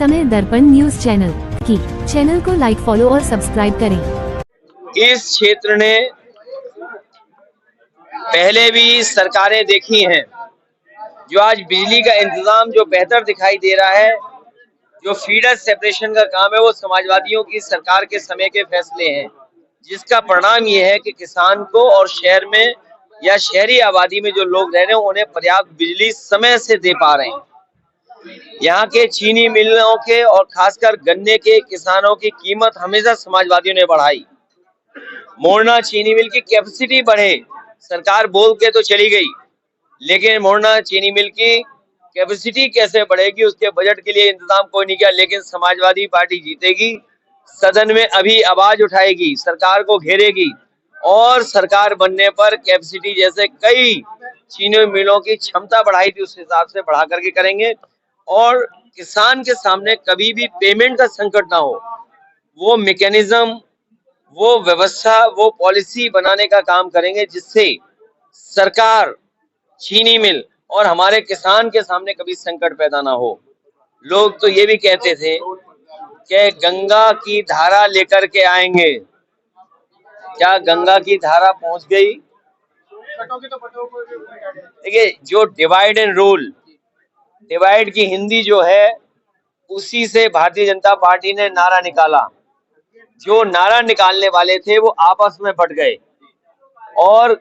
समय दर्पण news channel को लाइक, फॉलो और सब्सक्राइब करें। इस क्षेत्र ने पहले भी सरकारें देखी हैं, जो आज बिजली का इंतजाम जो बेहतर दिखाई दे रहा है, जो फीडर सेपरेशन का काम है, वो समाजवादियों की सरकार के समय के फैसले हैं, जिसका परिणाम ये है कि किसान को और शहर में या शहरी आबादी में जो लोग रह रहे हैं उन्हें पर्याप्त बिजली समय से दे पा रहे हैं। यहाँ के चीनी मिलों के और खासकर गन्ने के किसानों की कीमत हमेशा समाजवादियों ने बढ़ाई। मोरना चीनी मिल की कैपेसिटी बढ़े, सरकार बोल के तो चली गई, लेकिन मोरना चीनी मिल की कैपेसिटी कैसे बढ़ेगी उसके बजट के लिए इंतजाम कोई नहीं किया। लेकिन समाजवादी पार्टी जीतेगी, सदन में अभी आवाज उठाएगी, सरकार को घेरेगी और सरकार बनने पर कैपेसिटी जैसे कई चीनी मिलों की क्षमता बढ़ाई थी उस हिसाब से बढ़ा करके करेंगे और किसान के सामने कभी भी पेमेंट का संकट ना हो, वो मैकेनिज्म, वो व्यवस्था, वो पॉलिसी बनाने का काम करेंगे जिससे सरकार, चीनी मिल और हमारे किसान के सामने कभी संकट पैदा ना हो। लोग तो ये भी कहते थे कि गंगा की धारा लेकर के आएंगे, क्या गंगा की धारा पहुंच गई? देखिए, जो डिवाइड एंड रूल, डिवाइड की हिंदी जो है उसी से भारतीय जनता पार्टी ने नारा निकाला। जो नारा निकालने वाले थे वो आपस में बट गए और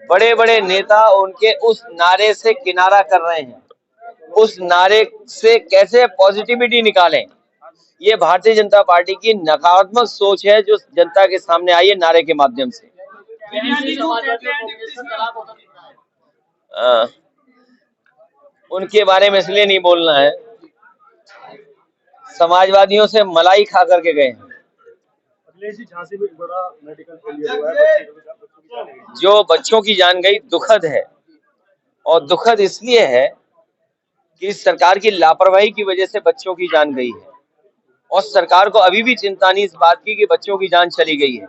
बड़े बड़े नेता उनके उस नारे से किनारा कर रहे हैं। उस नारे से कैसे पॉजिटिविटी निकालें, ये भारतीय जनता पार्टी की नकारात्मक सोच है जो जनता के सामने आई है नारे के माध्यम से। उनके बारे में इसलिए नहीं बोलना है, समाजवादियों से मलाई खा करके गए हैं। झांसी में बड़ा मेडिकल फेलियर हुआ है, जो बच्चों की जान गई दुखद है और दुखद इसलिए है कि सरकार की लापरवाही की वजह से बच्चों की जान गई है और सरकार को अभी भी चिंता नहीं इस बात की कि बच्चों की जान चली गई है।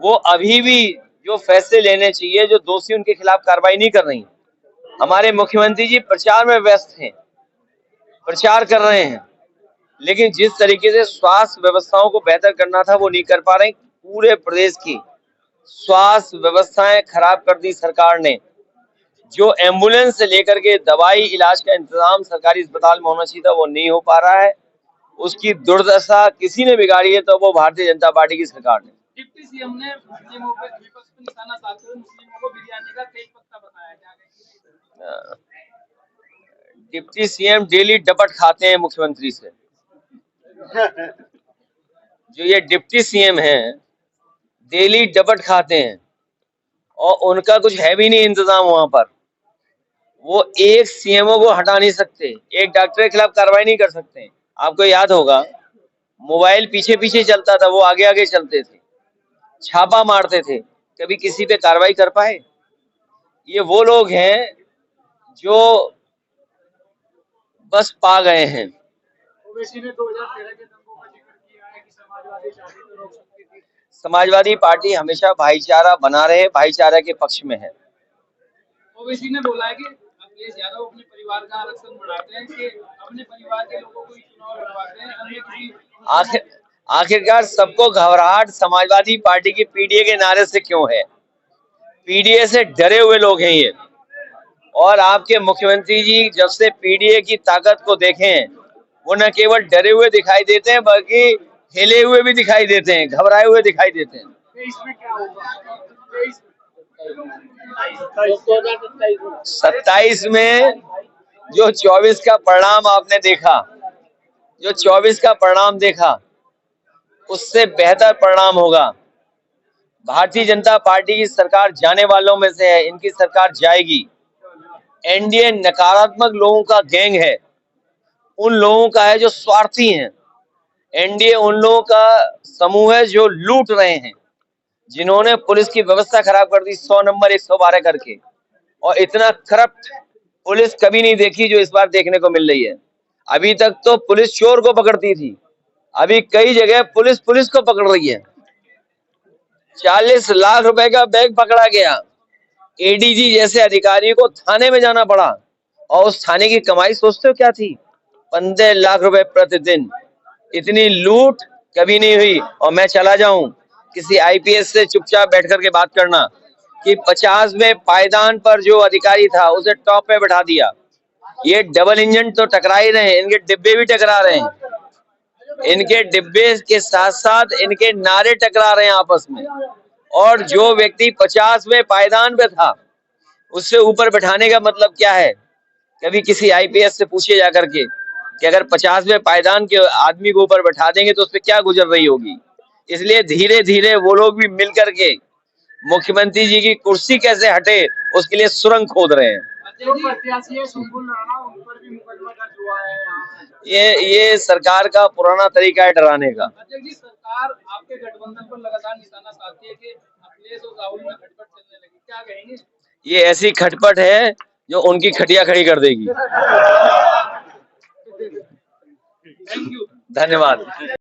वो अभी भी जो फैसले लेने चाहिए, जो दोषी उनके खिलाफ कार्रवाई नहीं कर रही। हमारे मुख्यमंत्री जी प्रचार में व्यस्त हैं, प्रचार कर रहे हैं, लेकिन जिस तरीके से स्वास्थ्य व्यवस्थाओं को बेहतर करना था वो नहीं कर पा रहे। पूरे प्रदेश की स्वास्थ्य व्यवस्थाएं खराब कर दी सरकार ने। जो एम्बुलेंस से लेकर के दवाई इलाज का इंतजाम सरकारी अस्पताल में होना चाहिए था वो नहीं हो पा रहा है। उसकी दुर्दशा किसी ने बिगाड़ी है तो वो भारतीय जनता पार्टी की सरकार ने। डिप्टी सीएम ने मुस्लिमों पे निशाना साधते हुए मुस्लिमों को बिरयानी का तेज पत्ता बताया, क्या? डिप्टी सीएम डेली डपट खाते हैं मुख्यमंत्री से। जो ये डिप्टी सीएम हैं डेली डपट खाते हैं और उनका कुछ है भी नहीं इंतजाम वहां पर। वो एक सीएमओ को हटा नहीं सकते, एक डॉक्टर के खिलाफ कार्रवाई नहीं कर सकते। आपको याद होगा मोबाइल पीछे पीछे चलता था, वो आगे आगे चलते थे, छापा मारते थे, कभी किसी पे कार्रवाई कर पाए? ये वो लोग हैं जो बस पा गए हैं। ओवैसी ने 2013 के दंगों का जिक्र किया है कि समाजवादी चाहती तो रोक सकती थी। समाजवादी पार्टी हमेशा भाईचारा बना रहे, भाईचारा के पक्ष में है। ओवैसी ने बोला है कि अखिलेश यादव अपने परिवार का आरक्षण बढ़ाते हैं, कि अपने परिवार के लोगों को ही चुनाव लड़वाते हैं, अन्य किसी। आखिरकार सबको घबराहट समाजवादी पार्टी की पीडीए के नारे से क्यों है? पीडीए से डरे हुए लोग हैं ये। और आपके मुख्यमंत्री जी जब से पीडीए की ताकत को देखें, वो न केवल डरे हुए दिखाई देते हैं बल्कि हिले हुए भी दिखाई देते हैं, घबराए हुए दिखाई देते हैं। इसमें क्या होगा? 27 में जो 24 का परिणाम आपने देखा, जो 24 का परिणाम देखा उससे बेहतर परिणाम होगा। भारतीय जनता पार्टी की सरकार जाने वालों में से है, इनकी सरकार जाएगी। एनडीए नकारात्मक लोगों का गैंग है, उन लोगों का है जो स्वार्थी हैं। एनडीए उन लोगों का समूह है जो लूट रहे हैं, जिन्होंने पुलिस की व्यवस्था खराब कर दी 100 नंबर 112 करके। और इतना करप्ट पुलिस कभी नहीं देखी जो इस बार देखने को मिल रही है। अभी तक तो पुलिस चोर को पकड़ती थी, अभी कई जगह पुलिस को पकड़ रही है। 40 लाख रुपए का बैग पकड़ा गया, एडीजी जैसे अधिकारी को थाने में जाना पड़ा और उस थाने की कमाई सोचते हो क्या थी? 15 लाख रुपए प्रतिदिन, इतनी लूट कभी नहीं हुई। और मैं चला जाऊं किसी आईपीएस से चुपचाप बैठ करके बात करना कि 50वें पायदान पर जो अधिकारी था उसे टॉप पे बैठा दिया। ये डबल इंजन तो टकरा ही रहे हैं, इनके डिब्बे भी टकरा रहे हैं, इनके डिब्बे के साथ साथ इनके नारे टकरा रहे हैं आपस में। और जो व्यक्ति 50वें पायदान पे था उससे ऊपर बैठाने का मतलब क्या है? कभी किसी आईपीएस से पूछिए जाकर के कि अगर 50वें पायदान के आदमी को ऊपर बैठा देंगे तो उस पर क्या गुजर रही होगी। इसलिए धीरे धीरे वो लोग भी मिल करके मुख्यमंत्री जी की कुर्सी कैसे हटे उसके लिए सुरंग खोद रहे हैं। जो प्रत्याशी है सुम्बुल राणा, उन पर भी मुकदमा दर्ज हुआ है यहाँ। ये सरकार का पुराना तरीका है डराने का। अध्यक्ष जी, सरकार आपके गठबंधन पर लगातार निशाना साधती है कि अखिलेश और राहुल में खटपट चलने लगी, क्या कहेंगे? ये ऐसी खटपट है जो उनकी खटिया खड़ी कर देगी। Thank you. धन्यवाद।